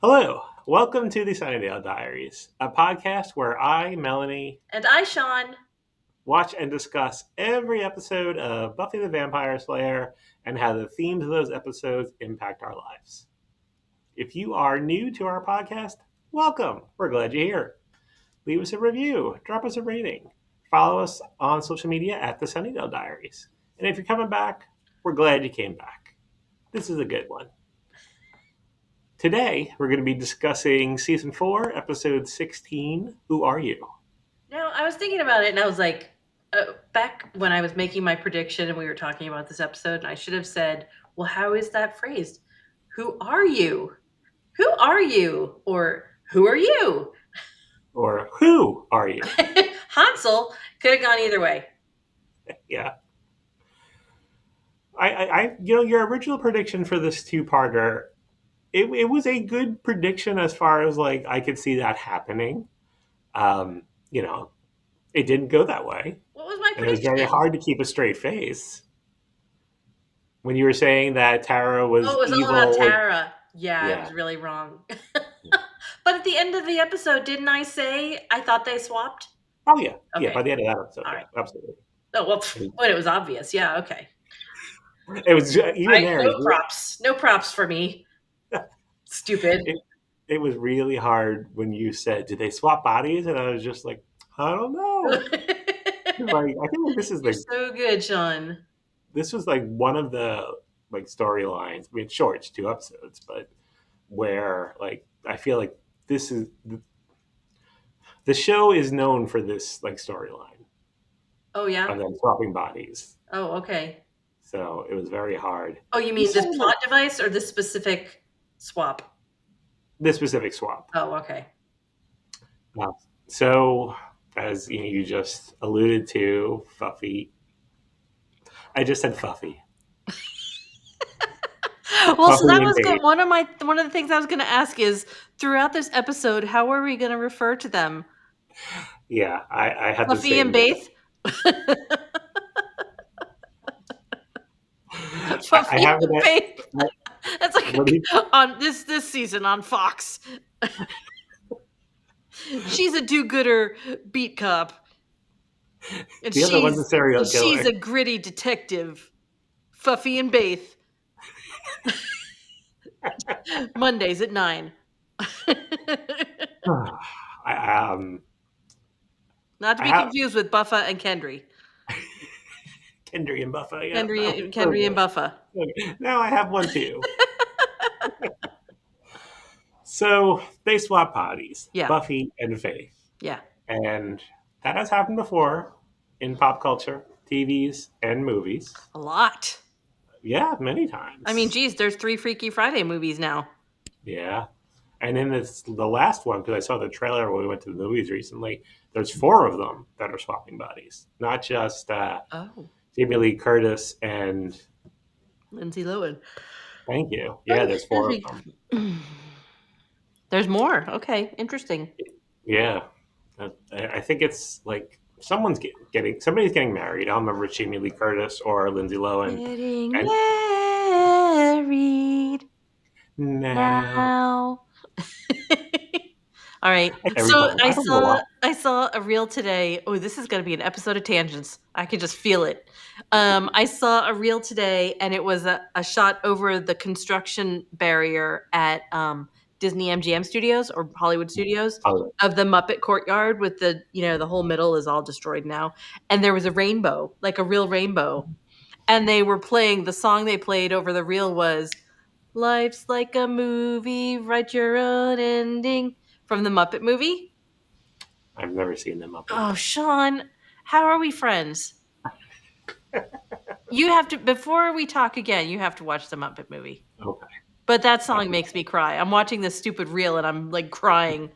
Hello, welcome to the Sunnydale Diaries, a podcast where I, Melanie, And I, Sean. watch and discuss every episode of Buffy the Vampire Slayer and how the themes of those episodes impact our lives. If you are new to our podcast, welcome. We're glad you're here. Leave us a review, drop us a rating, follow us on social media at the Sunnydale Diaries. And if you're coming back, we're glad you came back. This is a good one. Today, we're going to be discussing Season 4, Episode 16, Who Are You? Now, I was thinking about it and I was like, back when I was making my prediction and we were talking about this episode, and I should have said, well, how is that phrased? Who are you? Who are you? Or who are you? Or who are you? Hansel could have gone either way. Yeah. Your original prediction for this two-parter, it was a good prediction as far as like I could see that happening. Um, you know, it didn't go that way, What was my and it was very prediction? hard to keep a straight face when you were saying that Tara Oh, was it was all about evil. Tara. Yeah, I Yeah. was really wrong. But at the end of the episode, didn't I say I thought they swapped? Oh yeah, yeah. Okay, By the end of that episode, all yeah, right. absolutely. Oh, well, when it was obvious. Yeah, okay. It was even there. No props. No props for me. Stupid. It, it was really hard when you said, "Did they swap bodies?" And I was just like, "I don't know." Like I feel like You're so good, Sean. this was like one of the like storylines. I mean, sure, it's 2 episodes, but where like I feel like this is the show is known for this like storyline Oh, yeah? of them swapping bodies. Oh, okay. So it was very hard. Oh, you You mean said this like plot device or this specific swap? this specific swap. Oh, okay. So as you just alluded to, Fuffy. I just said Fuffy. Well, so Buffy that and was Faith. one of the things I was going to ask is throughout this episode, how are we going to refer to them? Yeah, I had the Buffy and same. Baith? I Buffy have and it. Faith. At, That's what do like you, on this season on Fox. She's a do-gooder beat cop. And the other one's a serial she's killer. a gritty detective. Fuffy and Baith. Mondays at 9. I, Not to I be have confused with Buffa and Kendry. Kendry and Buffa. Yeah, no, Kendry and Buffa. now I have one too. So they swap bodies, Yeah. Buffy and Faith, Yeah. and that has happened before in pop culture, TVs, and movies. A lot. Yeah, many I mean, times. geez, there's 3 Freaky Friday movies now. Yeah, and in the last one, because I saw the trailer when we went to the movies recently, there's 4 of them that are swapping bodies, not just Oh. Jamie Lee Curtis and Lindsay Lohan. thank you. Yeah, there's 4 of them. There's more. Okay. Interesting. Yeah, I think it's like somebody's getting married. I don't remember if it's Jamie Lee Curtis or Lindsay Lohan. Getting And married now, now. All right. every So time I don't know why. I saw a reel today. Oh, this is going to be an episode of tangents. I can just feel it. I saw a reel today, and it was a shot over the construction barrier at Disney MGM Studios or Hollywood Studios Oh, of the Muppet Courtyard with the whole middle is all destroyed now, and there was a rainbow, like a real rainbow, and they were playing the song they played over the reel was "Life's Like a Movie, Write Your Own Ending" from the Muppet movie. I've never seen the Muppet Oh, movie. Sean, how are we friends? You have to, before we talk again, you have to watch the Muppet movie. Okay. But that song makes me cry. I'm watching this stupid reel and I'm like crying.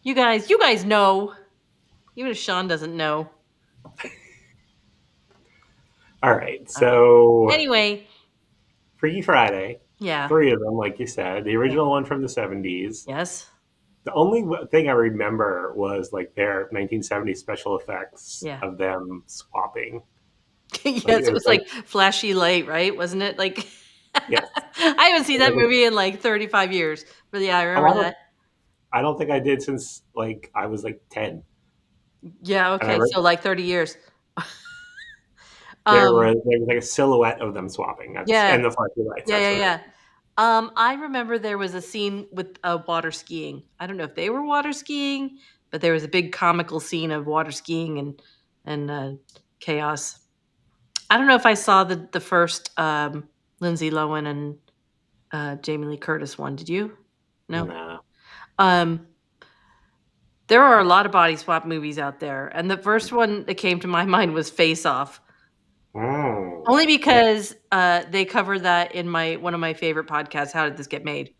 You guys know. Even if Sean doesn't know. All right. So Anyway, Freaky Friday, yeah. 3 of them, like you said. The original one from the 70s. Yes. The only thing I remember was like their 1970s special effects Yeah. of them swapping. Yes, Like, it was like flashy light, right? Wasn't it? Like Yes. I haven't seen that movie in like 35 years. But yeah, I Oh, remember that. I don't think I did since like I was like 10. Yeah, And I okay. re- So like 30 years. there Um, was like a silhouette of them swapping. That's yeah. and the flashy lights. Yeah, That's yeah, what it yeah. I remember there was a scene with water skiing. I don't know if they were water skiing, but there was a big comical scene of water skiing and chaos. I don't know if I saw the first Lindsay Lohan and Jamie Lee Curtis one. Did you? No. No. Um, there are a lot of body swap movies out there, and the first one that came to my mind was Face Off. Mm. Only Yeah. because they covered that in my one of my favorite podcasts. How did this get made?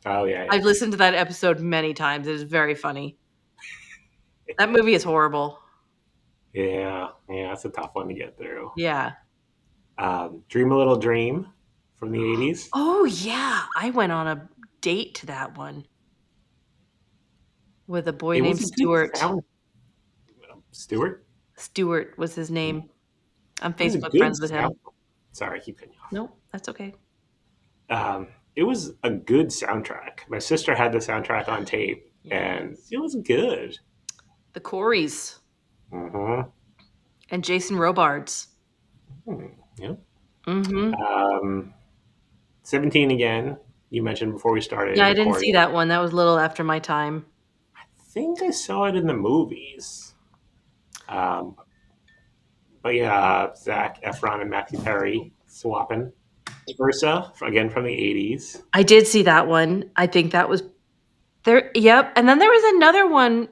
Oh yeah, I've yeah. listened to that episode many times. It is very funny. That movie is horrible. Yeah. Yeah. That's a tough one to get through. Yeah. Dream a Little Dream from the 80s. Oh yeah, I went on a date to that one with a boy It named was a good Stuart. sound. Stuart. Stuart was his name. I'm It was a Facebook good friends with sound. him. Sorry, I keep cutting you off. No, that's okay. It was a good soundtrack. My sister had the soundtrack on tape, and Yes. it was good. The Coreys Mm-hmm. and Jason Robards. Yeah. Mm-hmm. 17 again. You mentioned before we started Yeah, I didn't see recording. that one. That was a little after my time. I think I saw it in the movies. Um, but yeah, Zach Efron and Matthew Perry swapping. Versa, again from the 80s. I did see that one. I think that was there. Yep. And then there was another one.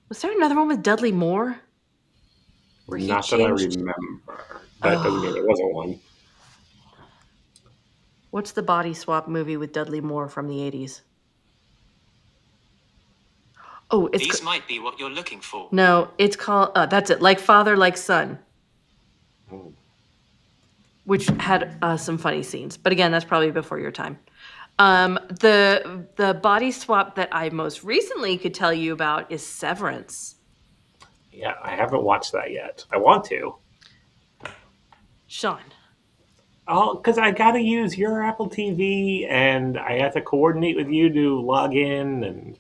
Was there another one with Dudley Moore where he Not that I changed? remember. That doesn't mean Oh, there wasn't one. what's the body swap movie with Dudley Moore from the 80s? Oh, These might be what you're looking for. no, it's called that's it. Like Father, Like Son, Mm. which had some funny scenes. But again, that's probably before your time. The body swap that I most recently could tell you about is Severance. Yeah, I haven't watched that yet. I want to. Sean. Oh, because I got to use your Apple TV and I have to coordinate with you to log in. And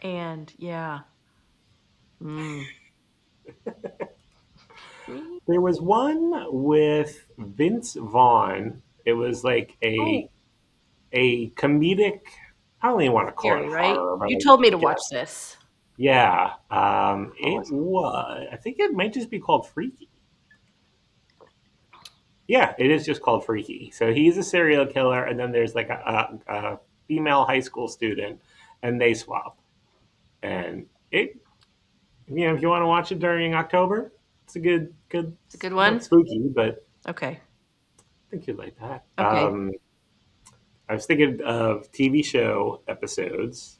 And yeah. Mm. there was one with Vince Vaughn. It was like Oh, a comedic. I don't even want to call it scary, right? horror, but You like, told me to watch this. yeah. What It was it? was. I think it might just be called Freaky. Yeah, it is just called Freaky. So he's a serial killer, and then there's like a female high school student, and they swap. And it, if you want to watch it during October, it's a good, It's a good not one. spooky, but Okay. I think you'd like that. Okay. I was thinking of TV show episodes.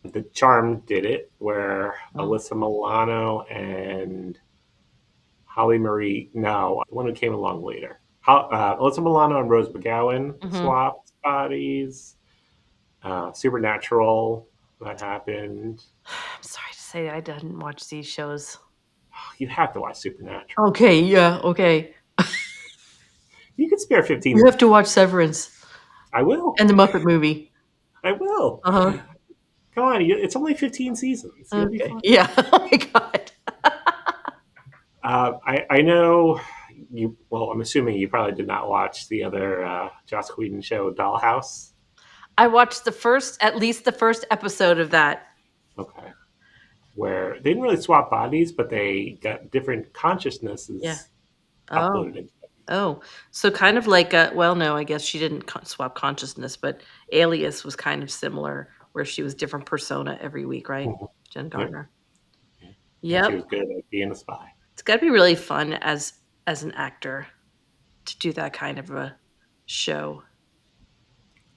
The Charm did it, where Oh. Alyssa Milano and Holly Marie, no, the one who came along later. Alyssa Milano and Rose McGowan Hmm. swapped bodies. Supernatural, that happened. I'm sorry to say I didn't watch these shows. You have to watch Supernatural. Okay, yeah, okay. You could spare You 15. have to watch Severance I will. and the Muppet movie. I will. Uh-huh. Come on, it's only 15 seasons. You'll be Okay. fine. Yeah. Oh my god. I know you. Well, I'm assuming you probably did not watch the other Joss Whedon show, Dollhouse. I watched at least the first episode of that. Okay, where they didn't really swap bodies, but they got different Yeah. consciousnesses Oh. uploaded into them. Oh. So kind of like well, no, I guess she didn't swap consciousness, but Alias was kind of similar where she was different persona every week, right? Mhm. Jen Yep. Gardner. And she Yep. was good at being a spy. It's got to be really fun as an actor to do that kind of a show.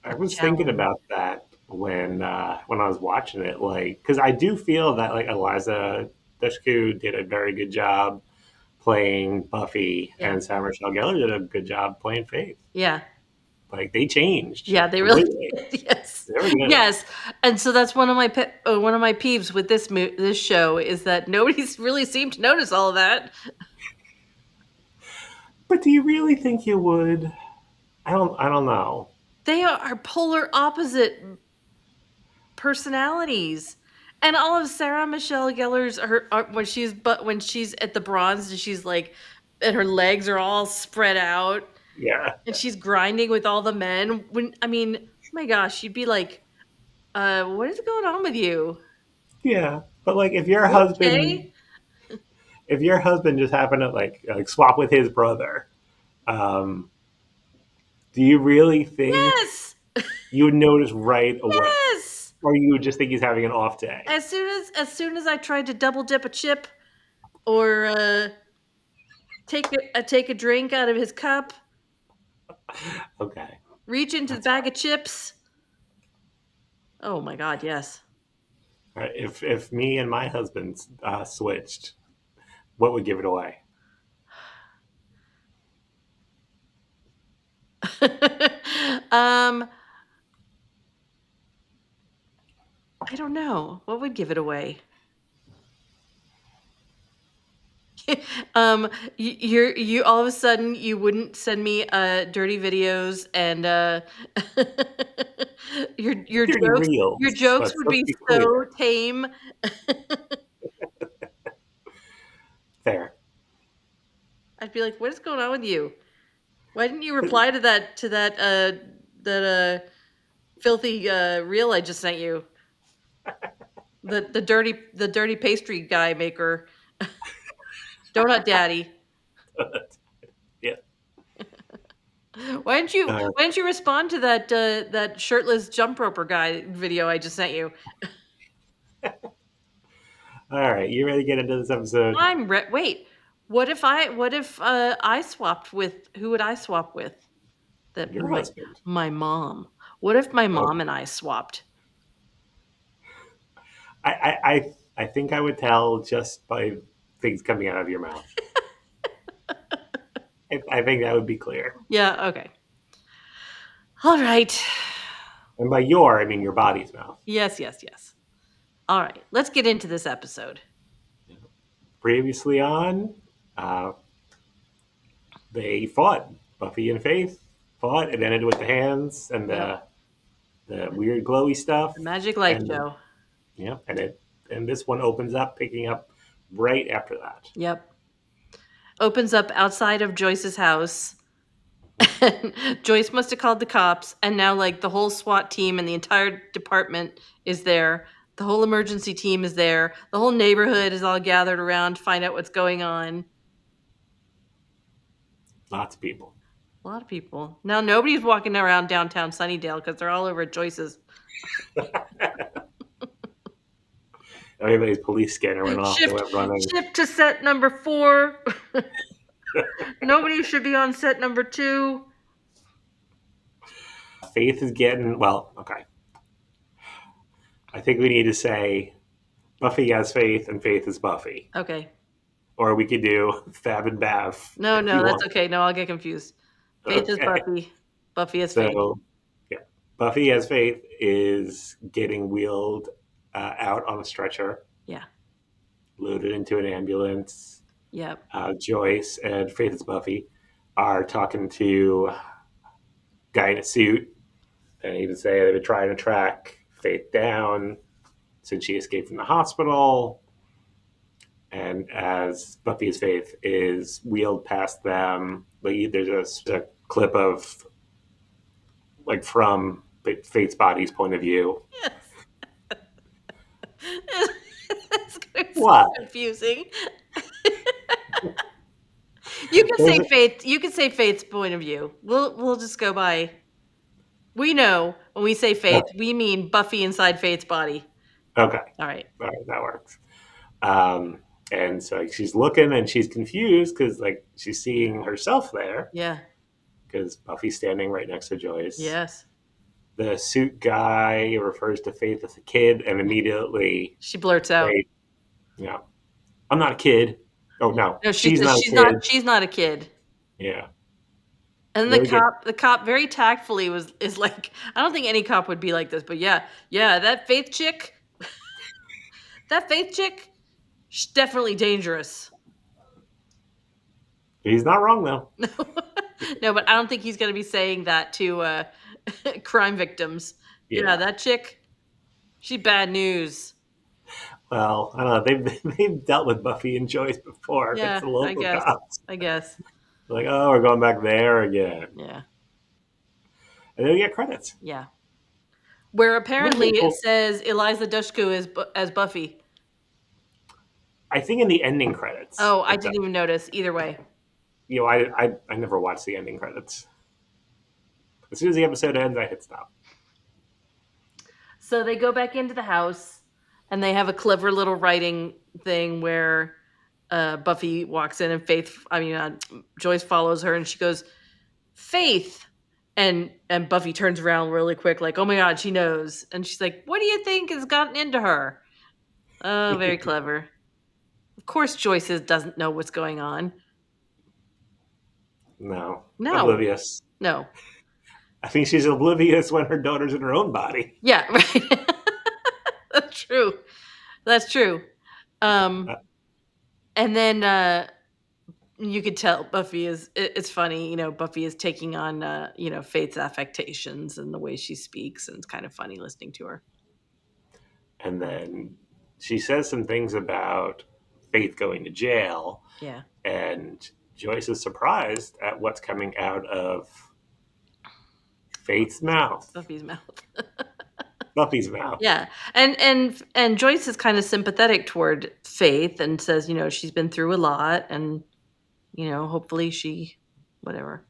I A was thinking challenge. about that when I was watching it, like because I do feel that like Eliza Dushku did a very good job playing Buffy, Yeah. and Sarah Michelle Gellar did a good job playing Faith. Yeah. Like they changed Yeah, they really completely. did. Yes. They were good. Yes. And so that's one of my one of my peeves with this show is that nobody's really seemed to notice all of that. But do you really think you would? I don't know. They are polar opposite personalities. And all of Sarah Michelle Gellar's when she's at the bronze and she's like, and her legs are all spread out Yeah. and she's grinding with all the men. Oh my gosh, you'd be like, what is going on with you? Yeah. But like You okay? if your husband just happened to like swap with his brother, um, do you really think Yes. you would notice right away? Yes. Or you would just think he's having an off day? As soon as I tried to double dip a chip or take a drink out of his cup, Okay. reach into the That's bag fine. of chips. Oh my god, yes. All right, if me and my husband switched, what would give it away? um I don't know. What would give it away? You all of a sudden you wouldn't send me dirty videos and your Dirty jokes your reels. jokes would Let's be be so clear. tame. Fair. I'd be like, "What is going on with you? Why didn't you reply to that filthy reel I just sent you? The dirty pastry guy maker, donut daddy. Yeah. Why didn't you Uh, why didn't you respond to that shirtless jump roper guy video I just sent you? all right, you ready to get into this episode? Wait. What if I swapped with who would I swap with? That Your my husband. my mom. What if my Oh, mom and I swapped? I think I would tell just by things coming out of your mouth. I think that would be clear. Yeah, okay. All right. And by your, I mean your body's mouth. Yes, yes, yes. All right. Let's get into this episode. Previously on, uh, they fought. Buffy and Faith fought. It ended with the hands and Yep. the weird glowy stuff. The Magic Light And Show. yeah, and this one opens up, picking up right after that. Yep. Opens up outside of Joyce's house. Joyce must have called the cops, and now like the whole SWAT team and the entire department is there. The whole emergency team is there. The whole neighborhood is all gathered around to find out what's going on. Lots of people. A lot of people. Now nobody's walking around downtown Sunnydale because they're all over at Joyce's. Everybody's police scanner went off. They Shift went running. shift to set number 4. Nobody should be on set number 2. Faith is getting well. Okay, I think we need to say Buffy has Faith and Faith is Buffy, Okay. or we could do Fab and Bav No, if you that's want. okay. No, I'll get confused. Faith is Okay, Buffy. Buffy is Faith. so yeah, Buffy as Faith is getting wheeled out on a stretcher, Yeah. loaded into an ambulance. Yep. Joyce and Faith as Buffy are talking to a guy in a suit, and even say they've been trying to track Faith down since she escaped from the hospital. And as Buffy as Faith is wheeled past them, like there's a clip of like from Faith's body's point of view. Yes. It's What? so confusing. You can say Faith. You can say Faith's point of view. We'll just go by. We know when we say Faith, we mean Buffy inside Faith's body. Okay, All right. all right, that works. Um, and so like, she's looking and she's confused because like she's seeing herself there Yeah. because Buffy's standing right next to Joyce. Yes. The suit guy refers to Faith as a kid, and immediately She blurts out. Faith, yeah, I'm not a kid. Oh no, No, she's says not a she's kid. not. She's not a kid. Yeah, And then we get the cop very tactfully is like, I don't think any cop would be like this, but yeah, that Faith chick, she's definitely dangerous. He's not wrong, though. No, but I don't think he's going to be saying that to crime victims. Yeah, that chick, she bad news. Well, I don't know. They've dealt with Buffy and Joyce before. It's Yeah, the local cops. I guess. Like, oh, we're going back there again. Yeah. And then we get credits. Yeah. Where apparently Really it cool. says Eliza Dushku as Buffy. I think in the ending credits. Oh, I didn't even notice. Either way. You know, I never watched the ending credits. As soon as the episode ends, I hit stop. So they go back into the house and they have a clever little writing thing where Buffy walks in and Joyce follows her and she goes, Faith. And Buffy turns around really quick, like, oh my God, she knows. And she's like, what do you think has gotten into her? Oh, very clever. Of course, Joyce doesn't know what's going on. No. No. Oblivious. No. I think she's oblivious when her daughter's in her own body. Yeah, right. That's true. That's true. And then you could tell Buffy it's funny, you know, Buffy is taking on, Faith's affectations and the way she speaks. And it's kind of funny listening to her. And then she says some things about Faith going to jail. Yeah. And Joyce is surprised at what's coming out of Faith's mouth. Buffy's mouth. Buffy's mouth. Yeah. And Joyce is kind of sympathetic toward Faith and says, you know, she's been through a lot and, you know, hopefully she, whatever,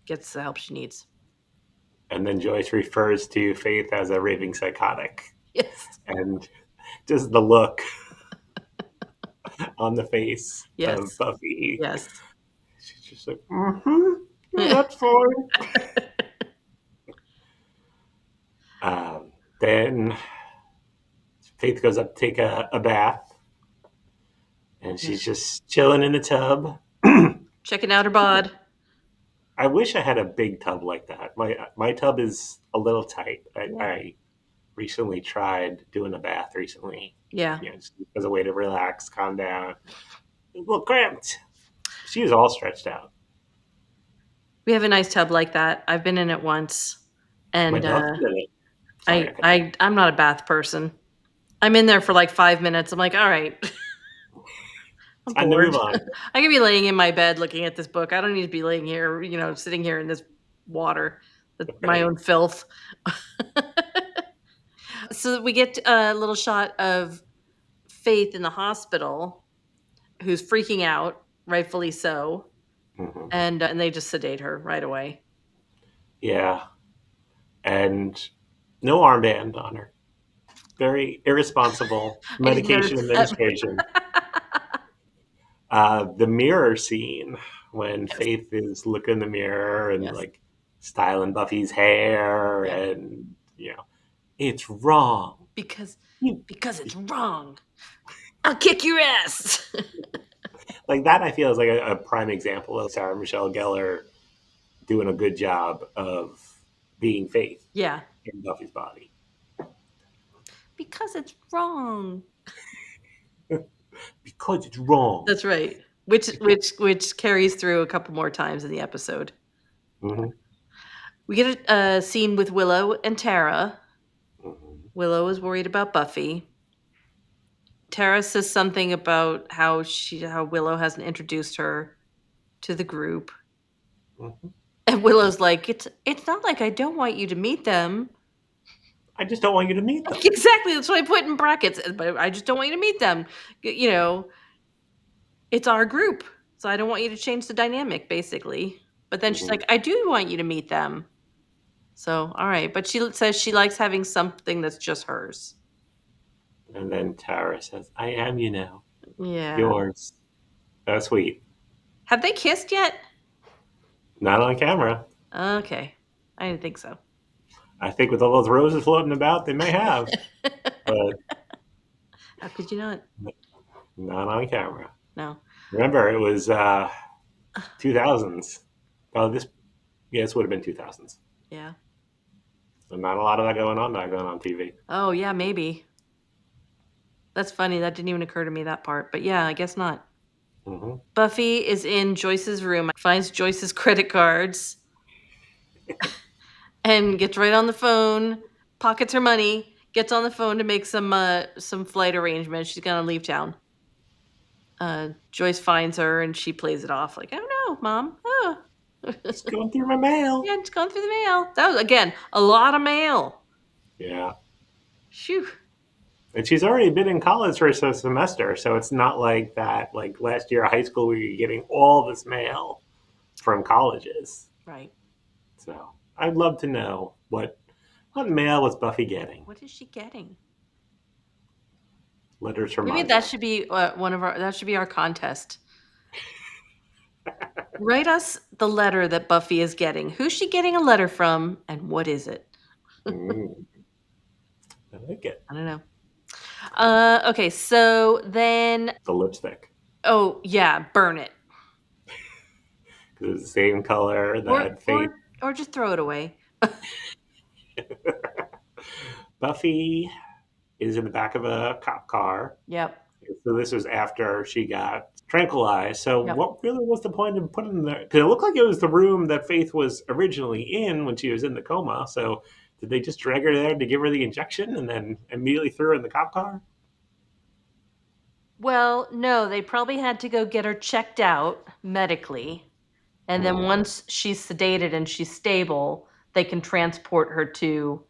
gets the help she needs. And then Joyce refers to Faith as a raving psychotic. Yes. And just the look on the face of Buffy. Yes. She's just like, that's fine. Then Faith goes up to take a bath. And she's just chilling in the tub. Checking out her bod. I wish I had a big tub like that. My tub is a little tight. I recently tried doing a bath recently. Yeah. You know, just as a way to relax, calm down. A little cramped. She was all stretched out. We have a nice tub like that. I've been in it once. And My dog's in it. I'm not a bath person. I'm in there for like 5 minutes. I'm like, all right. I'm bored. Move on. I could be laying in my bed looking at this book. I don't need to be laying here, you know, sitting here in this water, my own filth. So we get a little shot of Faith in the hospital, who's freaking out, rightfully so, and they just sedate her right away. Yeah, and no armband on her. Very irresponsible medication administration. The mirror scene when Faith is looking in the mirror and like styling Buffy's hair, and you know, it's wrong because it's wrong. I'll kick your ass. Like that, I feel is like a prime example of Sarah Michelle Gellar doing a good job of being Faith. Yeah, in Buffy's body. Because it's wrong. Because it's wrong. That's right. Which carries through a couple more times in the episode. Mm-hmm. We get a scene with Willow and Tara. Mm-hmm. Willow is worried about Buffy. Tara says something about how Willow hasn't introduced her to the group. Mm-hmm. And Willow's like, it's not like I don't want you to meet them. I just don't want you to meet them. Exactly. That's what I put in brackets. But I just don't want you to meet them. You know, it's our group. So I don't want you to change the dynamic, basically. But then she's like, I do want you to meet them. So, all right. But she says she likes having something that's just hers. And then Tara says, I am, you know. Yeah. Yours. That's sweet. Have they kissed yet? Not on camera. Okay. I didn't think so. I think with all those roses floating about, they may have. But how could you not? Not on camera. No. Remember, it was 2000s. Oh, this would have been 2000s. Yeah. So not a lot of that going on TV. Oh, yeah, maybe. That's funny. That didn't even occur to me, that part. But yeah, I guess not. Mm-hmm. Buffy is in Joyce's room, finds Joyce's credit cards, and gets right on the phone, pockets her money, gets on the phone to make some flight arrangements. She's gonna leave town. Joyce finds her and she plays it off like, "Oh no, Mom! Oh, It's going through my mail. yeah, it's gone through the mail." That was again a lot of mail. Yeah. Phew. And she's already been in college for a semester, so it's not like that. Like last year of high school, we were getting all this mail from colleges. Right. So I'd love to know what mail was Buffy getting. What is she getting? Letters from Maybe Anya. that should be that should be our contest. Write us the letter that Buffy is getting. Who's she getting a letter from, and what is it? Mm, I like it. I don't know. Okay, so then, The lipstick. oh yeah, burn it, Because it's the same color that Faith. or just throw it away. Buffy is in the back of a cop car. Yep. So this was after she got tranquilized. So Yep. what really was the point of putting them there? Because it looked like it was the room that Faith was originally in when she was in the coma. So did they just drag her there to give her the injection and then immediately threw her in the cop car? Well, no, they probably had to go get her checked out medically, and then once she's sedated and she's stable, they can transport her to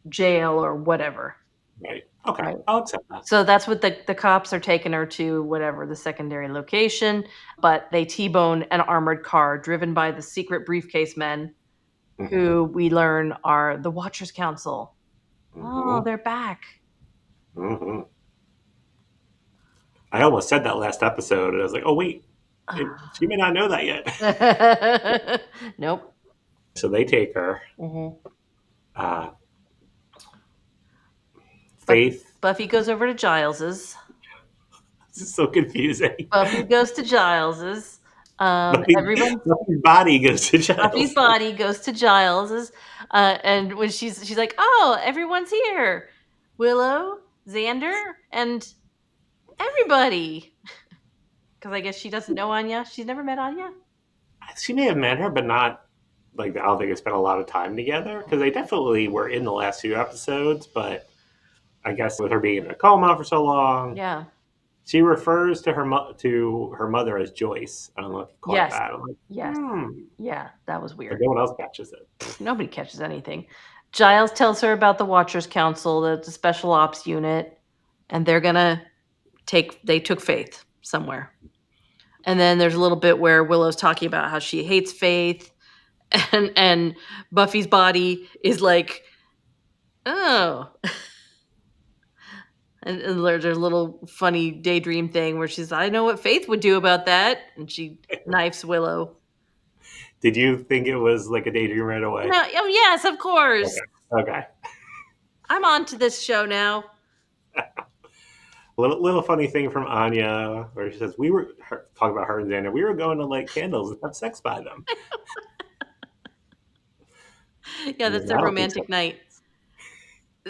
jail or whatever. Right. Okay. Right. I'll accept that. So that's what the cops are taking her to, whatever the secondary location. But they T-bone an armored car driven by the secret briefcase men, who we learn are the Watchers Council. Oh, they're back. Mm-hmm. I almost said that last episode, and I was like, oh, wait. She may not know that yet. Nope. So they take her. Faith. Buffy goes over to Giles's. This is so confusing. Buffy goes to Giles's. Buffy's body goes to Giles. Buffy's body goes to Giles's. And when she's like, oh, everyone's here. Willow, Xander, and everybody. Because I guess she doesn't know Anya. She's never met Anya. She may have met her, but not, like, I don't think they spent a lot of time together. Because they definitely were in the last few episodes, but I guess with her being in a coma for so long. Yeah. She refers to her mother as Joyce. I don't know if you caught that. I'm like, yes. Yeah, that was weird. But no one else catches it. Nobody catches anything. Giles tells her about the Watchers Council, the special ops unit, and they're gonna they took Faith somewhere. And then there's a little bit where Willow's talking about how she hates Faith, and Buffy's body is like, oh. And there's a little funny daydream thing where she's, I know what Faith would do about that. And she knifes Willow. Did you think it was like a daydream right away? No, oh, yes, of course. Okay. I'm on to this show now. Little funny thing from Anya where she says, talking about her and Xander, we were going to light candles and have sex by them. Yeah, that's their romantic night.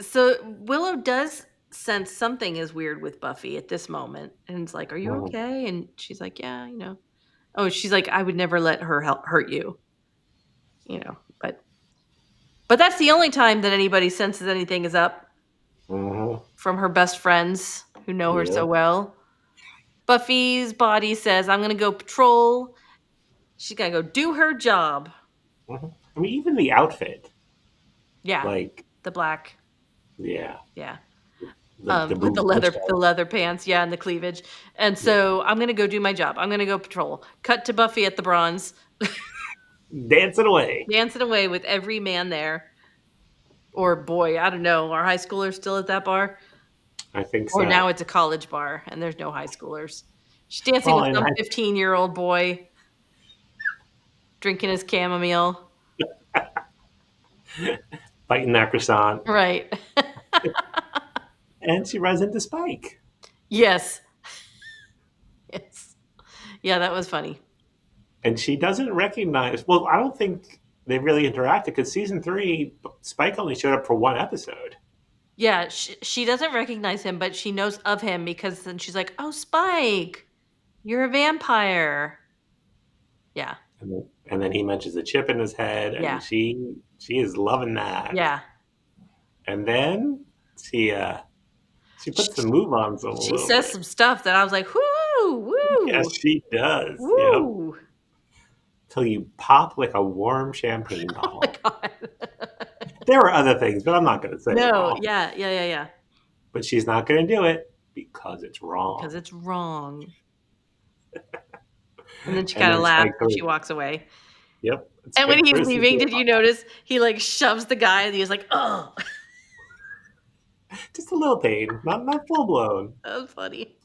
So Willow does sense something is weird with Buffy at this moment. And it's like, are you okay? And she's like, yeah, Oh, she's like, I would never let her hurt you. But that's the only time that anybody senses anything is up from her best friends who know her so well. Buffy's body says, I'm going to go patrol. She's got to go do her job. I mean, even the outfit. Yeah. Like the black. Yeah. Yeah. With the leather pants, and the cleavage. And so I'm going to go do my job. I'm going to go patrol. Cut to Buffy at the Bronze. Dancing away. Dancing away with every man there. Or boy, I don't know. Are high schoolers still at that bar? I think so. Or now it's a college bar and there's no high schoolers. She's dancing with some 15-year-old boy. Drinking his chamomile. Biting that croissant. Right. And she runs into Spike. Yes. Yeah, that was funny. And she doesn't recognize... Well, I don't think they really interacted because season 3, Spike only showed up for one episode. Yeah, she doesn't recognize him, but she knows of him because then she's like, oh, Spike. You're a vampire. Yeah. And then he mentions a chip in his head, Yeah. and she is loving that. Yeah. And then she puts some move on some a She little says bit. some stuff that I was like, whoo, woo, Yes, she does. Yep. woo. Till you pop like a warm champagne Oh my bottle. God. There were other things, but I'm not going to say them No, all. yeah. But she's not going to do it because it's wrong. Because it's wrong. And then she And kind of then laughs Spike and she goes, walks away. yep. And when Spike he's throws his leaving, door did you off. notice he like shoves the guy and he's like, oh, Just a little pain, not full blown. that was funny.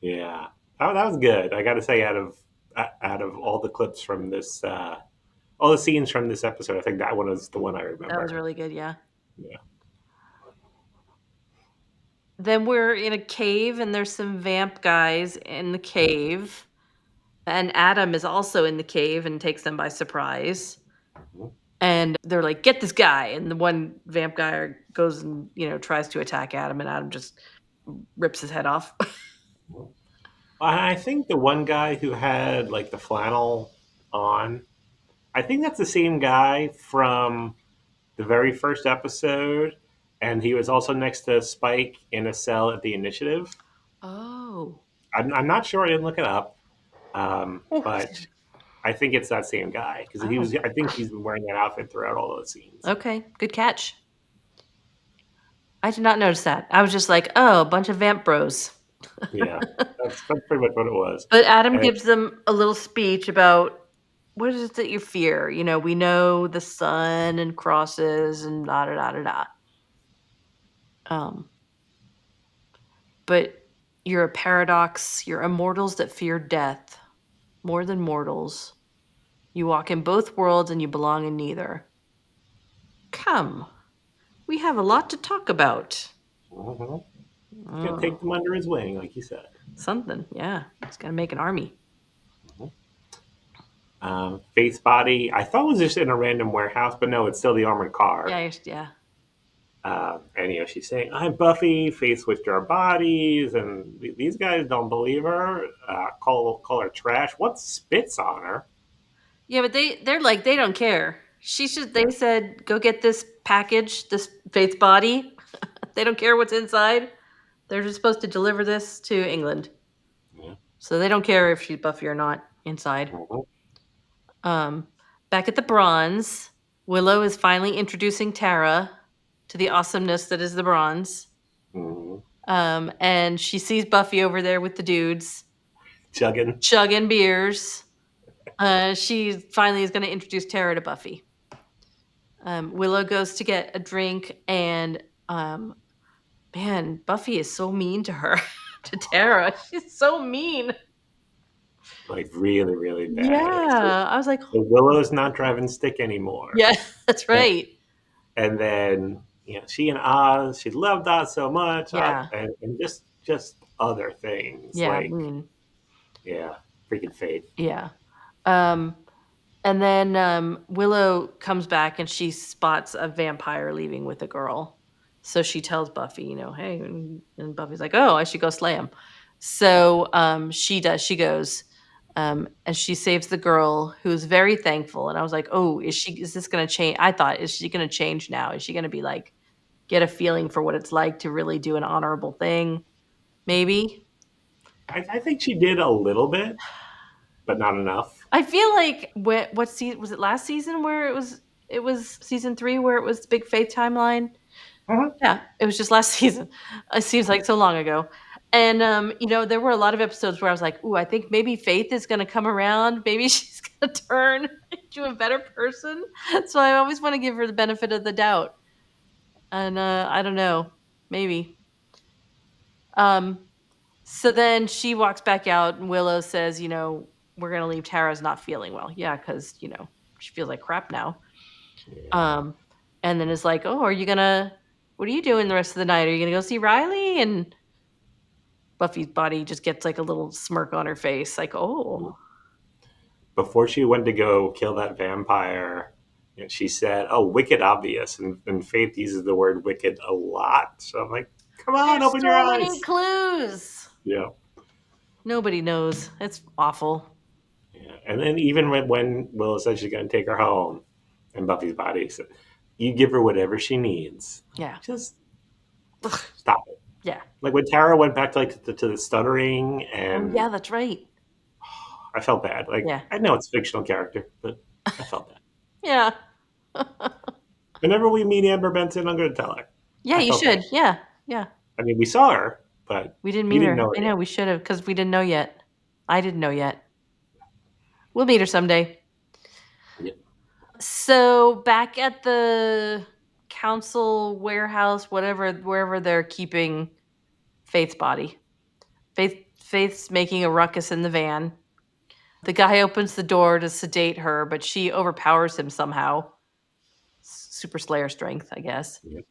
Yeah, that was good. I got to say, out of all the clips from this, all the scenes from this episode, I think that one is the one I remember. That was really good, yeah. Yeah. Then we're in a cave and there's some vamp guys in the cave. And Adam is also in the cave and takes them by surprise. Mhm. And they're like, get this guy. And the one vamp guy goes and, tries to attack Adam, and Adam just rips his head off. I think the one guy who had like the flannel on, I think that's the same guy from the very first episode, and he was also next to Spike in a cell at the Initiative. Oh. I'm not sure. I didn't look it up, but I think it's that same guy because he was. I think he's been wearing that outfit throughout all those scenes. Okay, good catch. I did not notice that. I was just like, oh, a bunch of vamp bros. Yeah, that's pretty much what it was. But Adam And gives them a little speech about what is it that you fear? We know the sun and crosses and da da da da da. But you're a paradox. You're immortals that fear death more than mortals. You walk in both worlds and you belong in neither. Come, we have a lot to talk about. he's gonna take them under his wing, like you said. Something, yeah. He's got to make an army. Faith's body, I thought was just in a random warehouse, but no, it's still the armored car. Yeah. And she's saying, "I'm Buffy. Faith switched our bodies," and these guys don't believe her. Call her trash. What spits on her? Yeah, but they're like, they don't care. They said, go get this package, this Faith's body. They don't care what's inside. They're just supposed to deliver this to England. Yeah. So they don't care if she's Buffy or not inside. Mm-hmm. Back at the Bronze, Willow is finally introducing Tara to the awesomeness that is the Bronze. Mm-hmm. And she sees Buffy over there with the dudes. Chugging beers. She finally is going to introduce Tara to Buffy. Willow goes to get a drink, and man, Buffy is so mean to her, to Tara. She's so mean. Like really, really bad. Yeah, I was like, the Willow's not driving stick anymore. Yeah, that's right. And then she and Oz, she loved Oz so much. Yeah. And just other things. Yeah, like freaking Faith. Yeah. And then Willow comes back and she spots a vampire leaving with a girl. So she tells Buffy, hey, and Buffy's like, oh, I should go slay him. So she does. She goes, and she saves the girl, who's very thankful. And I was like, oh, is this going to change? I thought, is she going to change now? Is she going to be like, get a feeling for what it's like to really do an honorable thing? Maybe. I think she did a little bit, but not enough. I feel like what season was it? Last season where it was season 3 where it was the big Faith timeline. Uh-huh. Yeah, it was just last season. It seems like so long ago. And there were a lot of episodes where I was like, "Ooh, I think maybe Faith is going to come around. Maybe she's going to turn into a better person." So I always want to give her the benefit of the doubt. And I don't know, maybe. So then she walks back out, and Willow says, we're going to leave. Tara's not feeling well. Yeah, because, she feels like crap now. Yeah. And then it's like, oh, what are you doing the rest of the night? Are you going to go see Riley? And Buffy's body just gets like a little smirk on her face. Like, oh. Before she went to go kill that vampire, she said, oh, wicked obvious. And Faith uses the word wicked a lot. So I'm like, come on, open your eyes. There's so many clues. Yeah. Nobody knows. It's awful. Yeah. And then even when Willow says she's going to take her home, and Buffy's body said, "You give her whatever she needs." Yeah. Just stop it. Yeah. Like when Tara went back to the stuttering, Oh, and yeah, that's right. I felt bad. Like Yeah. I know it's a fictional character, but I felt bad. Yeah. Whenever we meet Amber Benson, I'm going to tell her. Yeah, I you felt should. bad. Yeah. Yeah. I mean, we saw her, but We didn't we meet didn't her. know her I yet. know, we should have, because we didn't know yet. I didn't know yet. We'll meet her someday. Yep. So back at the council warehouse, wherever they're keeping Faith's body. Faith's making a ruckus in the van. The guy opens the door to sedate her, but she overpowers him somehow. Super Slayer strength, I guess. Yep.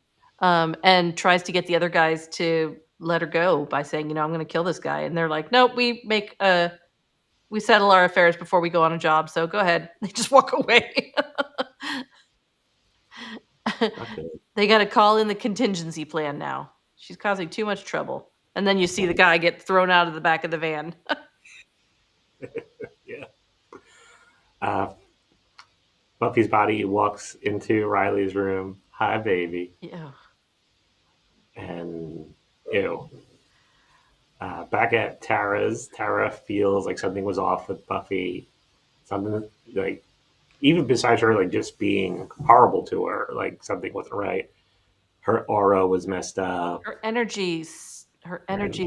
And tries to get the other guys to let her go by saying, I'm going to kill this guy. And they're like, nope, we settle our affairs before we go on a job. So go ahead. They just walk away. Okay. They got to call in the contingency plan now. She's causing too much trouble. And then you see the guy get thrown out of the back of the van. Yeah. Buffy's body walks into Riley's room. Hi, baby. Yeah. And ew. Back at Tara's, Tara feels like something was off with Buffy. Something like, even besides her like just being horrible to her, like something wasn't right. Her aura was messed up. Her energy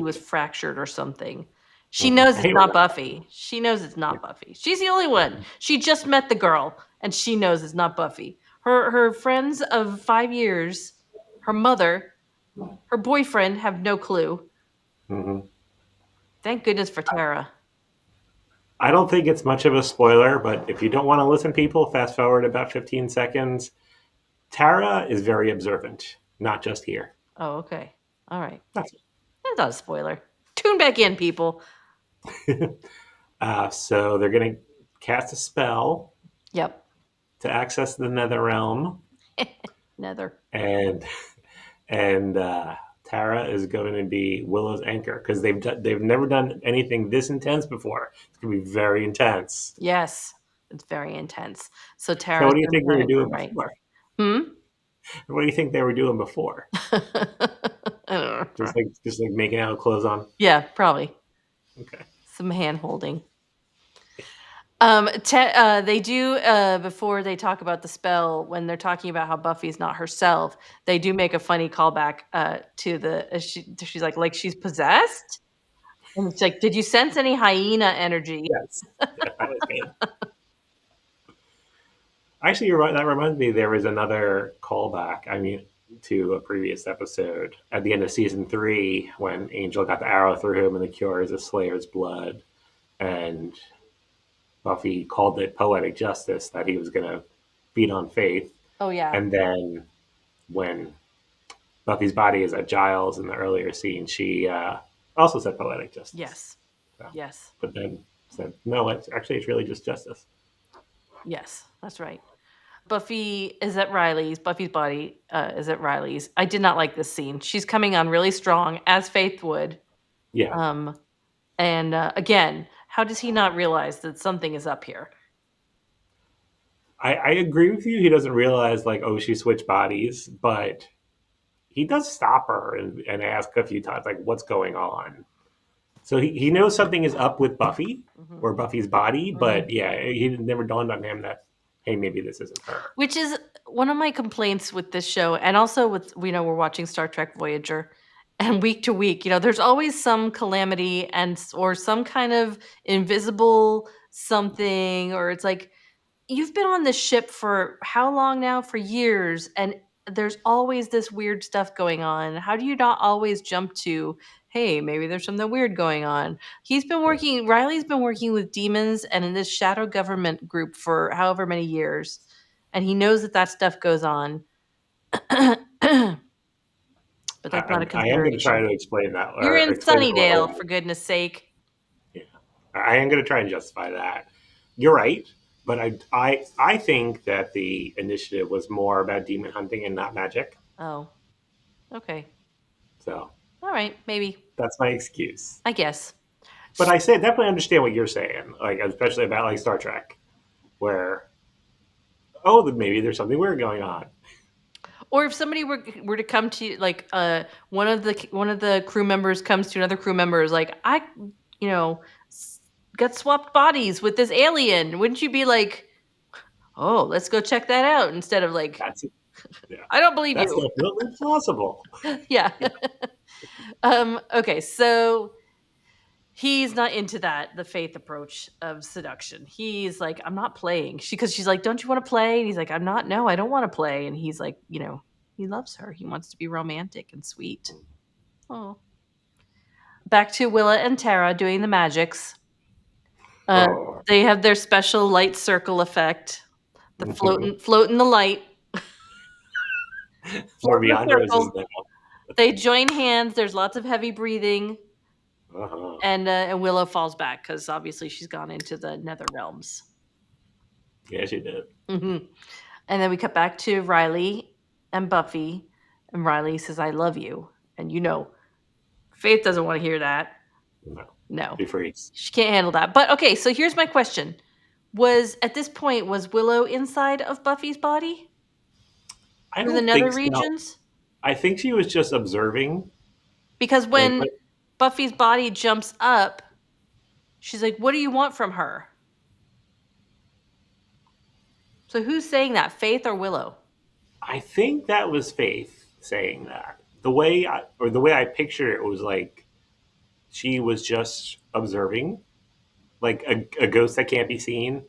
was fractured or something. She I knows it's hate when not that happens. Buffy. She knows it's not Buffy. She's the only one. She just met the girl and she knows it's not Buffy. Her friends of 5 years, her mother, her boyfriend have no clue. Mhm. Thank goodness for Tara. I don't think it's much of a spoiler, but if you don't want to listen, people, fast forward about 15 seconds. Tara is very observant, not just here. Oh, okay. All right. That's That's not a spoiler. Tune back in, people. so they're going to cast a spell Yep. to access the Nether Realm, Nether. and Tara is going to be Willow's anchor because they've never done anything this intense before. It's going to be very intense. Yes. It's very intense. So So Tara's what do you going to think be they were the anchor, doing right? before? Hmm? What do you think they were doing before? I don't know. Just like making out with clothes on. Yeah, probably. Okay. Some hand holding. They do before they talk about the spell, when they're talking about how Buffy's not herself, they do make a funny callback to she's like she's possessed, and it's like, did you sense any hyena energy? Yes. Yeah, that was good. Actually, you're right. That reminds me, there was another callback. I mean, to a previous episode at the end of season 3 when Angel got the arrow through him and the cure is a Slayer's blood, and Buffy called it poetic justice that he was going to beat on Faith. Oh yeah. And then when Buffy's body is at Giles in the earlier scene, she also said poetic justice. Yes. So, Yes. but then said, no, it's really just justice. Yes, that's right. Buffy is at Riley's. Buffy's body is at Riley's. I did not like this scene. She's coming on really strong, as Faith would. Yeah. And again, how does he not realize that something is up here? I agree with you. He doesn't realize, like, oh, she switched bodies, but he does stop her and ask a few times, like, what's going on? So he knows something is up with Buffy or Buffy's body, but yeah, he never dawned on him that, hey, maybe this isn't her. Which is one of my complaints with this show, and also with, we're watching Star Trek Voyager, and week to week, there's always some calamity or some kind of invisible something, or it's like, you've been on this ship for how long now? For years, and there's always this weird stuff going on. How do you not always jump to, hey, maybe there's something weird going on? Riley's been working with demons and in this shadow government group for however many years, and he knows that stuff goes on. But that's not a I am going to try consideration. to explain that. You're Or in explain it a little. Sunnydale, for goodness sake. Yeah, I am going to try and justify that. You're right, but I think that the initiative was more about demon hunting and not magic. Oh, okay. So All right, maybe. that's my excuse. I guess. But I say definitely understand what you're saying, like especially about like Star Trek, where maybe there's something weird going on. Or if somebody were to come to like one of the crew members comes to another crew member is like, I you know got swapped bodies with this alien, wouldn't you be like, oh, let's go check that out, instead of like, That's yeah, I don't believe that's you. definitely possible. Yeah. Okay, so he's not into the Faith approach of seduction. He's like, I'm not playing. Because she's like, don't you want to play? And he's like, I'm not. No, I don't want to play. And he's like, he loves her. He wants to be romantic and sweet. Oh. Back to Willa and Tara doing the magics. Oh, They have their special light circle effect. The float in the light. we're Float in the beyond roses circle. now. They join hands. There's lots of heavy breathing. Uh-huh. And Willow falls back because obviously she's gone into the nether realms. Yeah, she did. Mm-hmm. And then we cut back to Riley and Buffy. And Riley says, I love you. And Faith doesn't want to hear that. No. She freaks. She can't handle that. But okay, so here's my question. At this point, was Willow inside of Buffy's body? I Through the don't nether think so. regions? I think she was just observing. Because when Buffy's body jumps up, she's like, what do you want from her? So who's saying that, Faith or Willow? I think that was Faith saying that. The way I picture it was like she was just observing, like a ghost that can't be seen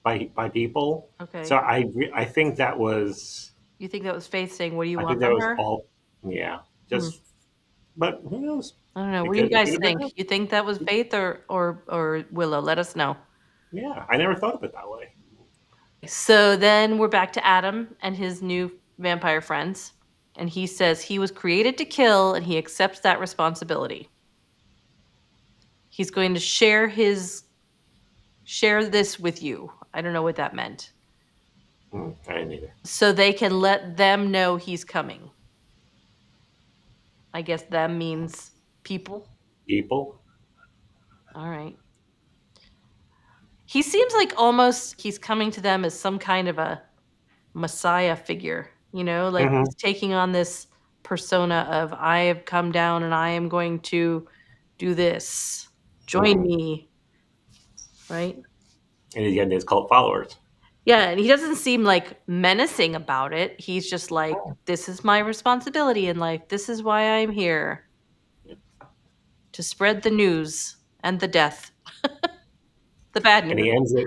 by people. Okay. So I think that was. You think that was Faith saying, what do you I want think that from was her? all. Yeah, just. But who knows? I don't know. It What do you could have guys been think? her. You think that was Faith or Willow? Let us know. Yeah, I never thought of it that way. So then we're back to Adam and his new vampire friends. And he says he was created to kill and he accepts that responsibility. He's going to share this with you. I don't know what that meant. I didn't either. So they can let them know he's coming. I guess them means people. People. All right. He seems like almost he's coming to them as some kind of a messiah figure, like he's taking on this persona of, I have come down and I am going to do this. Join me. Right? And he's getting his cult followers. Yeah, and he doesn't seem like menacing about it. He's just like, this is my responsibility in life. This is why I'm here. To spread the news and the death. The bad news. And he ends it.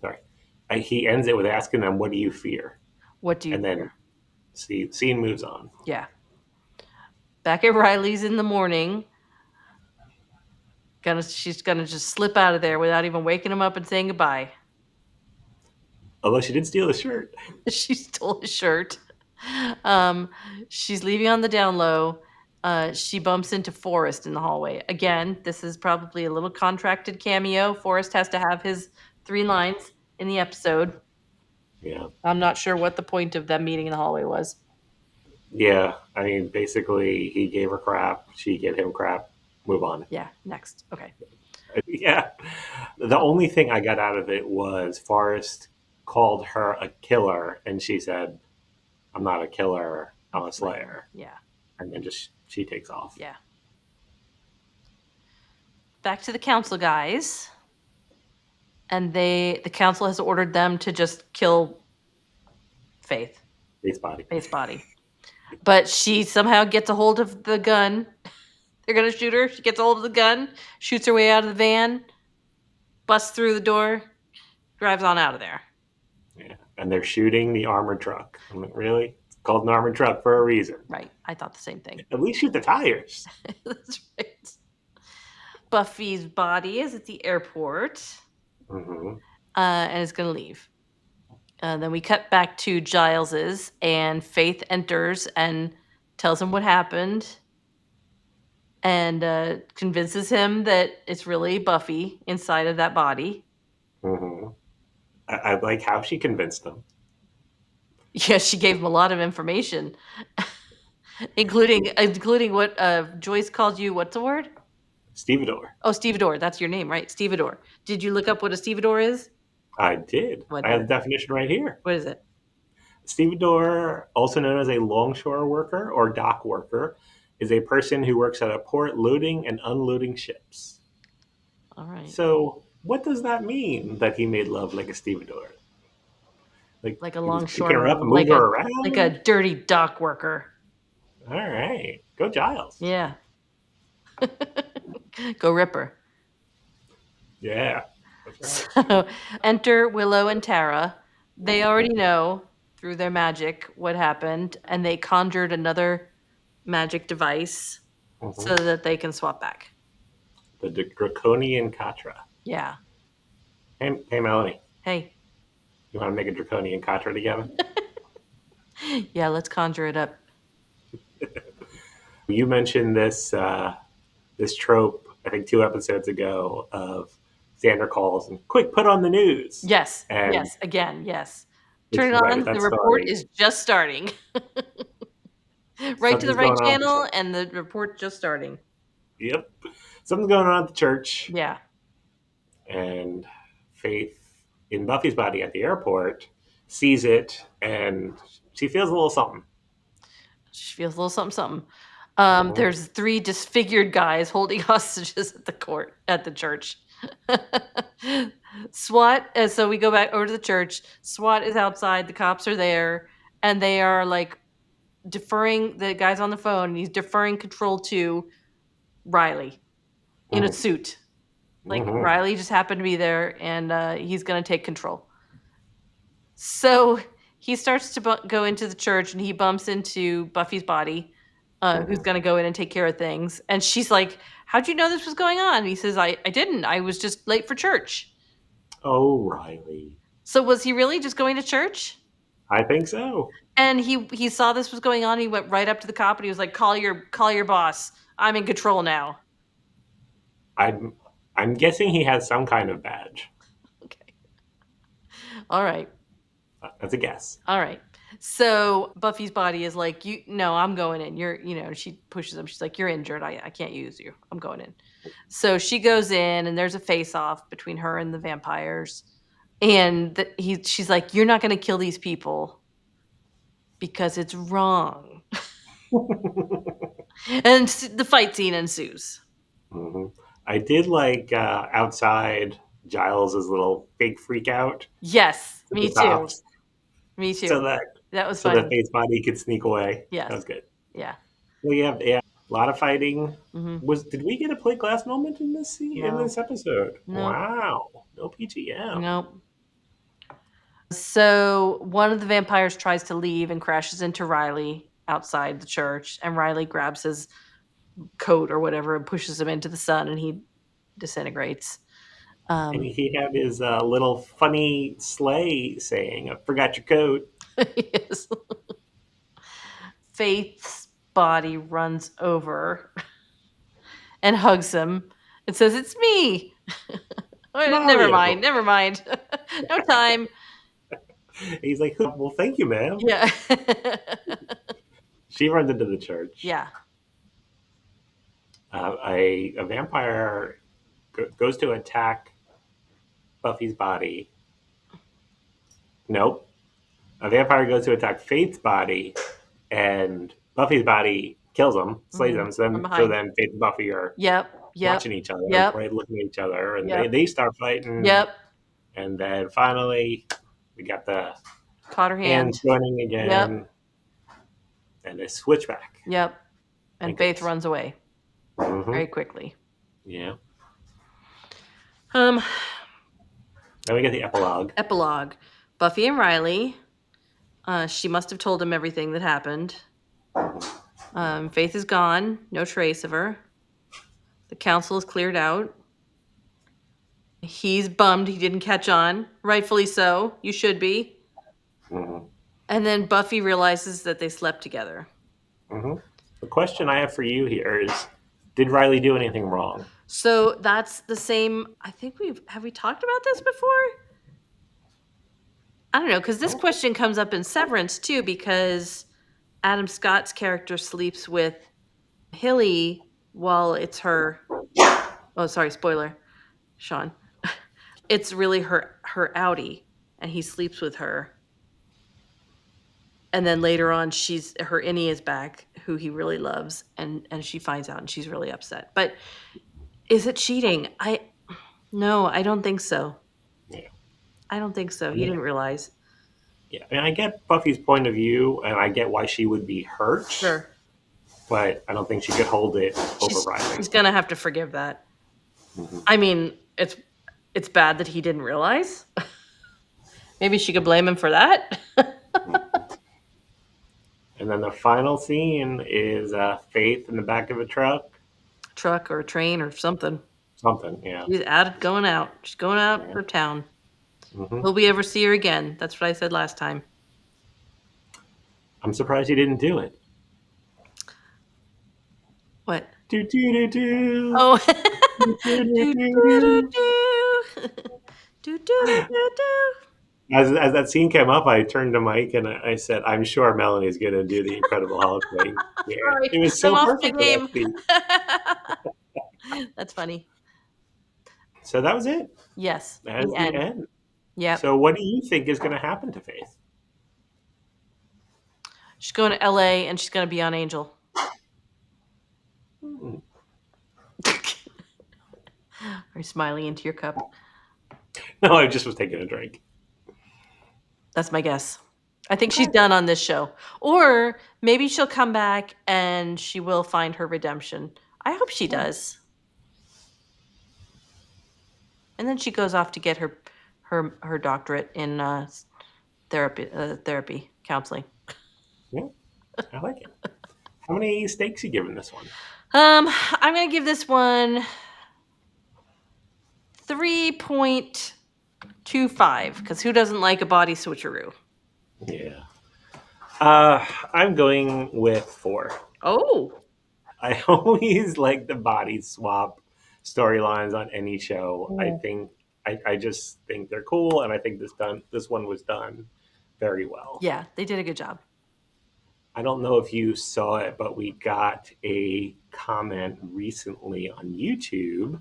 Sorry, he ends it with asking them, "What do you fear?" What do you and fear? then scene moves on. Yeah. Back at Riley's in the morning. She's gonna just slip out of there without even waking him up and saying goodbye. Although she did steal his shirt. She stole his shirt. She's leaving on the down low. She bumps into Forrest in the hallway. Again, this is probably a little contracted cameo. Forrest has to have his 3 lines in the episode. Yeah. I'm not sure what the point of them meeting in the hallway was. Yeah. I mean, basically, he gave her crap. She gave him crap. Move on. Yeah. Next. Okay. Yeah. The only thing I got out of it was Forrest called her a killer, and she said, "I'm not a killer. I'm a slayer." Yeah. And then she takes off. Yeah. Back to the council guys. And the council has ordered them to just kill Faith. Faith's body. But she somehow gets a hold of the gun. They're going to shoot her. She gets a hold of the gun, shoots her way out of the van, busts through the door, drives on out of there. Yeah. And they're shooting the armored truck. I'm like, really? It's called an armored truck for a reason. Right. I thought the same thing. At least shoot the tires. That's right. Buffy's body is at the airport. Mm-hmm. And is going to leave. Then we cut back to Giles's, and Faith enters and tells him what happened, and convinces him that it's really Buffy inside of that body. Mm-hmm. I like how she convinced him. Yeah, she gave him a lot of information, including what Joyce called you. What's the word? Stevedore. Oh, stevedore. That's your name, right? Stevedore. Did you look up what a stevedore is? I did. What I is have it? the definition right here. What is it? Stevedore, also known as a longshore worker or dock worker, is a person who works at a port loading and unloading ships. All right. So, what does that mean that he made love like a stevedore? Like a he was picking her longshoreman, up and moving her around? like a dirty dock worker. All right. Go Giles. Yeah. Go Ripper. Yeah. That's right. So enter Willow and Tara. They already know through their magic what happened, and they conjured another magic device so that they can swap back. The draconian Katra. Yeah. Hey, Melanie. Hey. You want to make a draconian Katra together? Yeah, let's conjure it up. You mentioned this this trope, I think 2 episodes ago, of Xander calls and quick, put on the news. Yes. And Yes. Again. Yes. it's Turn it right on. at that The report story. is just starting. Right to the Something's right going on. channel, and the report just starting. Yep. Something's going on at the church. Yeah. And Faith, in Buffy's body at the airport, sees it, and she feels a little something. She feels a little something. There's 3 disfigured guys holding hostages at the church. SWAT. So we go back over to the church. SWAT is outside. The cops are there, and they are like deferring. The guy's on the phone. And he's deferring control to Riley in a suit. Like Riley just happened to be there, and he's going to take control. So he starts to go into the church, and he bumps into Buffy's body, who's going to go in and take care of things. And she's like, how'd you know this was going on? And he says, I didn't. I was just late for church. Oh, Riley. So was he really just going to church? I think so. And he saw this was going on. He went right up to the cop, and he was like, call your boss. I'm in control now. I'm guessing he has some kind of badge. Okay. All right. That's a guess. All right. So Buffy's body is like, no, I'm going in. She pushes him. She's like, you're injured. I can't use you. I'm going in. So she goes in, and there's a face-off between her and the vampires. And she's like, you're not going to kill these people because it's wrong. And the fight scene ensues. I did like outside Giles' little fake freak out. Yes, me too. Cops. Me too. So that was funny. So that Faith's body could sneak away. Yes. That was good. Yeah. Well, yeah, a lot of fighting. Did we get a plate glass moment in this scene, No. in this episode? No. Wow. No PGM. Nope. So one of the vampires tries to leave and crashes into Riley outside the church, and Riley grabs his coat or whatever and pushes him into the sun, and he disintegrates. And he had his little funny sleigh saying, I forgot your coat. Yes. Faith's body runs over and hugs him and says, it's me. Never mind. No time. He's like, well, thank you, ma'am. Yeah. She runs into the church. Yeah. A vampire goes to attack Buffy's body. Nope. A vampire goes to attack Faith's body, and Buffy's body kills him, slays him. So then Faith and Buffy are watching each other, right, looking at each other, and they start fighting. Yep. And then finally, we got the caught her hand joining again. Yep. And they switch back. Yep. And Faith runs away very quickly. Yeah. Then we get the epilogue. Epilogue. Buffy and Riley. She must have told him everything that happened. Faith is gone. No trace of her. The council is cleared out. He's bummed he didn't catch on. Rightfully so. You should be. And then Buffy realizes that they slept together. The question I have for you here is, did Riley do anything wrong? So that's the same. I think have we talked about this before? I don't know, because this question comes up in Severance too, because Adam Scott's character sleeps with Hilly while it's her Oh, sorry, spoiler, Sean. It's really her outie, and he sleeps with her. And then later on, her innie is back, who he really loves, and she finds out, and she's really upset. But is it cheating? No, I don't think so. Yeah. I don't think so. I He mean, didn't realize. yeah. I mean, I get Buffy's point of view, and I get why she would be hurt, Sure. but I don't think she could hold it over She's Riley. gonna have to forgive that. Hmm. I mean, it's bad that he didn't realize. Maybe she could blame him for that. And then the final scene is Faith in the back of a truck. Truck or a train or something. Something, yeah. She's going out. She's going out Yeah. of town. Hmm. Will we ever see her again? That's what I said last time. I'm surprised he didn't do it. What? Do do do do. Oh. Do, do, do, do, do, do, do, do. Do, do, do. do, do. As that scene came up, I turned to Mike and I said, "I'm sure Melanie's going to do the Incredible Hulk thing." Yeah, Sorry, it was I'm so off my perfect for that game. scene. That's funny. So that was it. Yes, That's the the end. end. Yep. So, what do you think is going to happen to Faith? She's going to LA and she's going to be on Angel. Hmm. Are you smiling into your cup? No, I just was taking a drink. That's my guess. I think she's Okay. done on this show. Or maybe she'll come back and she will find her redemption. I hope she does. And then she goes off to get her doctorate in therapy counseling. Yeah, I like it. How many stakes you giving this one? I'm gonna give this one 3.25 because who doesn't like a body switcheroo? Yeah. I'm going with 4. Oh, I always like the body swap storylines on any show. I just think they're cool, and I think this one was done very well. yeah, they did a good job. I don't know if you saw it, but we got a comment recently on YouTube.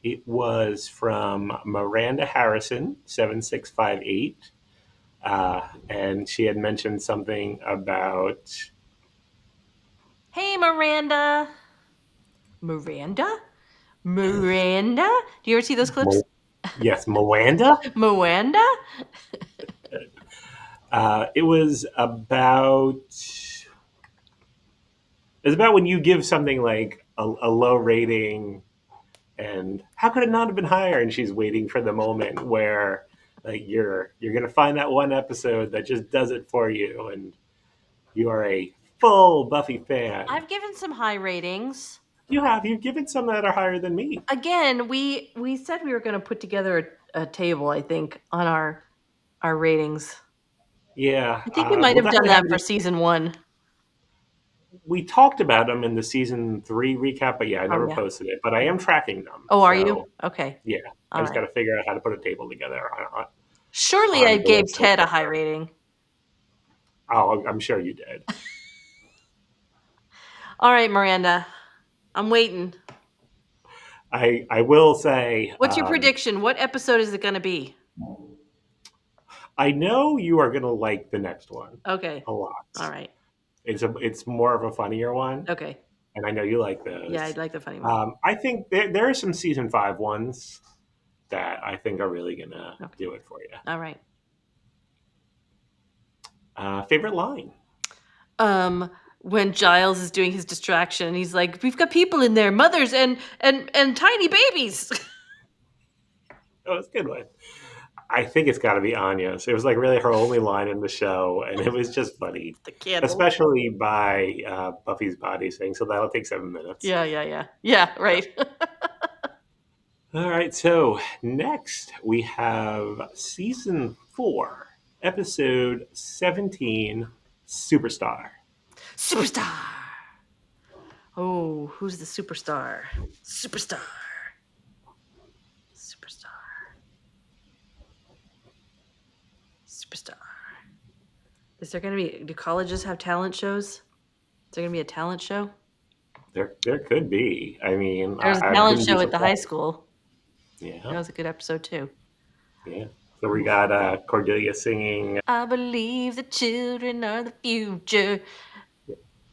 It was from Miranda Harrison 7658, and she had mentioned something about Hey, Miranda. Miranda? Miranda? Do you ever see those clips? yes, Miranda. Miranda? It was about when you give something like a low rating, and how could it not have been higher? And she's waiting for the moment where like you're gonna find that one episode that just does it for you, and you are a full Buffy fan. I've given some high ratings. You've given some that are higher than me. Again, we said we were going to put together a table, I think, on our ratings. Yeah, I think we might we'll have done definitely that have for to. season 1. We talked about them in the season 3 recap, but yeah, I Oh, never yeah. posted it. But I am tracking them, Oh, are you? so Okay. yeah, I All just got right. to figure out how to put a table together Surely I on gave boards. Ted a high rating. Oh, I'm sure you did. All right, Miranda. I'm waiting. I will say, What's your prediction? What episode is it going to be? I know you are going to like the next one Okay. a lot. All right. It's more of a funnier one, Okay. and I know you like Yeah, those. I'd like the funny one. I think there are some season 5 ones that I think are really going to Okay. do it for you. All right. Favorite line? When Giles is doing his distraction, he's like, "We've got people in there, mothers and tiny babies." Oh, it's a good one. I think it's got to be Anya's. It was like really her only line in the show, and it was just funny, The candle. especially by Buffy's body saying, "So that'll take 7 minutes." Yeah. Right. All right, so next we have season 4, episode 17, Superstar. Superstar. Oh, who's the superstar? Superstar. Superstar. Superstar. Is there going to be? Do colleges have talent shows? Is there going to be a talent show? There could be. I mean, There was a I talent wouldn't be show at the high surprised. school. Yeah, That was a good episode too. yeah. So we got Cordelia singing. I believe the children are the future.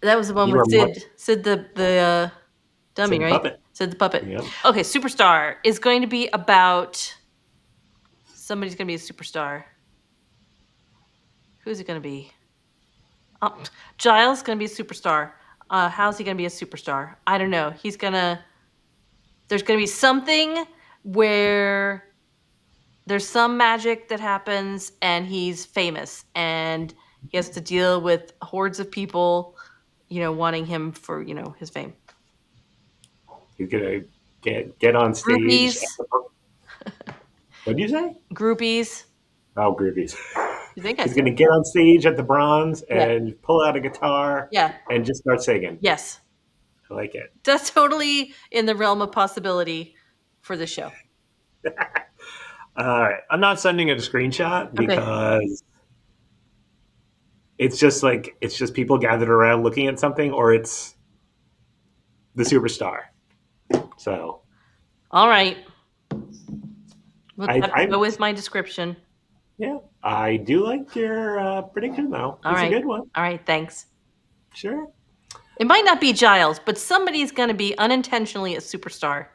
That was the one You with were Mar- Sid the dummy, Sid right? Puppet. Sid the puppet. Yeah. Okay, Superstar is going to be about somebody's going to be a superstar. Who's it going to be? Giles is going to be a superstar. How's he going to be a superstar? I don't know. There's going to be something where there's some magic that happens and he's famous and he has to deal with hordes of people, wanting him for, his fame. He's gonna get on stage. Groupies. What did you say? Groupies. Oh, groupies. You think I He's said? gonna get on stage at the Bronze Yeah. and pull out a guitar. Yeah. And just start singing. Yes. I like it. That's totally in the realm of possibility for the show. All right. I'm not sending it a screenshot because it's just people gathered around looking at something, or it's the superstar. So. All right. We'll I go with my description. Yeah, I do like your prediction though. It's a good one. All right. Thanks. Sure. It might not be Giles, but somebody's going to be unintentionally a superstar.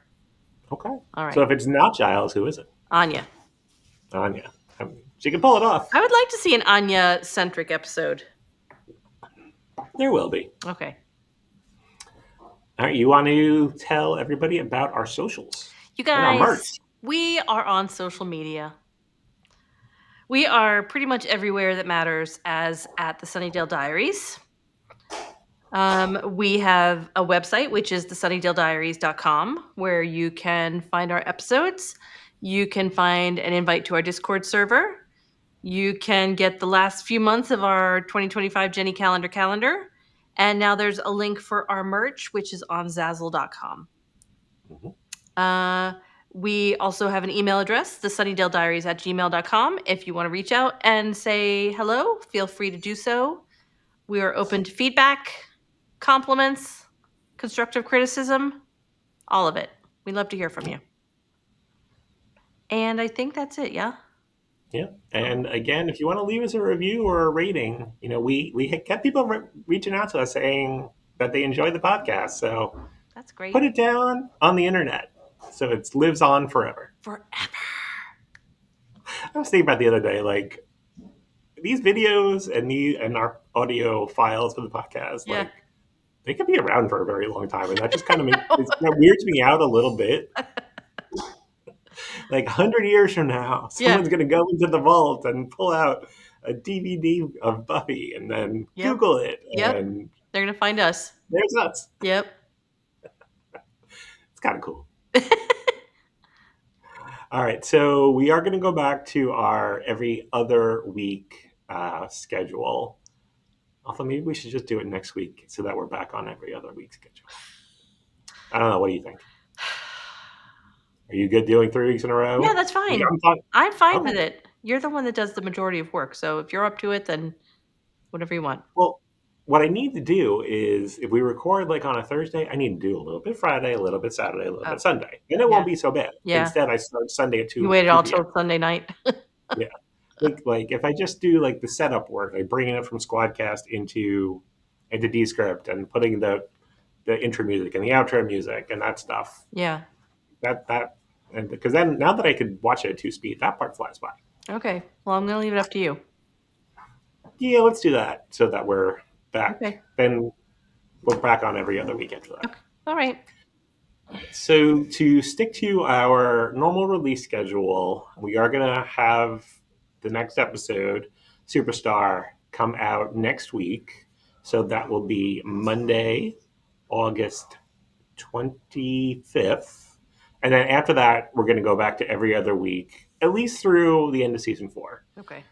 Okay. All right. So if it's not Giles, who is it? Anya. Anya. She can pull it off. I would like to see an Anya-centric episode. There will be. Okay. All right. You want to tell everybody about our socials? You and our merch. guys, we are on social media. We are pretty much everywhere that matters as at the Sunnydale Diaries. We have a website, which is thesunnydalediaries.com, where you can find our episodes. You can find an invite to our Discord server. You can get the last few months of our 2025 Jenny calendar. And now there's a link for our merch, which is on Zazzle.com. Mm-hmm. We also have an email address, thesunnydalediaries@gmail.com. If you want to reach out and say hello, feel free to do so. We are open to feedback, compliments, constructive criticism, all of it. We'd love to hear from you. And I think that's it, yeah? Yeah. And again, if you want to leave us a review or a rating, we kept people reaching out to us saying that they enjoy the podcast. So that's great. Put it down on the internet so it lives on forever. Forever. I was thinking about the other day, like these videos and our audio files for the podcast, like they could be around for a very long time, and that just kind of weirds me out a little bit. Like 100 years from now, someone's going to go into the vault and pull out a DVD of Buffy and then Google it. And they're going to find us. There's us. Yep. It's kind of cool. All right, so we are going to go back to our every other week schedule. Although maybe we should just do it next week so that we're back on every other week schedule. I don't know. What do you think? Are you good doing 3 weeks in a row? Yeah, that's fine. I'm fine with it. You're the one that does the majority of work. So if you're up to it, then whatever you want. Well, what I need to do is if we record like on a Thursday, I need to do a little bit Friday, a little bit Saturday, a little bit Sunday. And it won't be so bad. Yeah. Instead, I start Sunday at 2 You waited all till Sunday night. Yeah. Like if I just do like the setup work, like bringing it from Squadcast into Descript and putting the intro music and the outro music and that stuff. Yeah. And because then now that I could watch it at 2-speed, that part flies by. Okay. Well, I'm going to leave it up to you. Yeah, let's do that so that we're back. Okay. Then we're back on every other weekend for that. Okay. All right. So to stick to our normal release schedule, we are going to have the next episode, Superstar, come out next week. So that will be Monday, August 25th. And then after that, we're going to go back to every other week, at least through the end of season 4. Okay.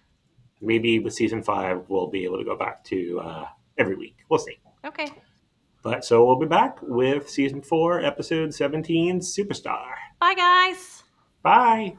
Maybe with season 5, we'll be able to go back to every week. We'll see. Okay. But so we'll be back with season 4, episode 17, Superstar. Bye, guys. Bye.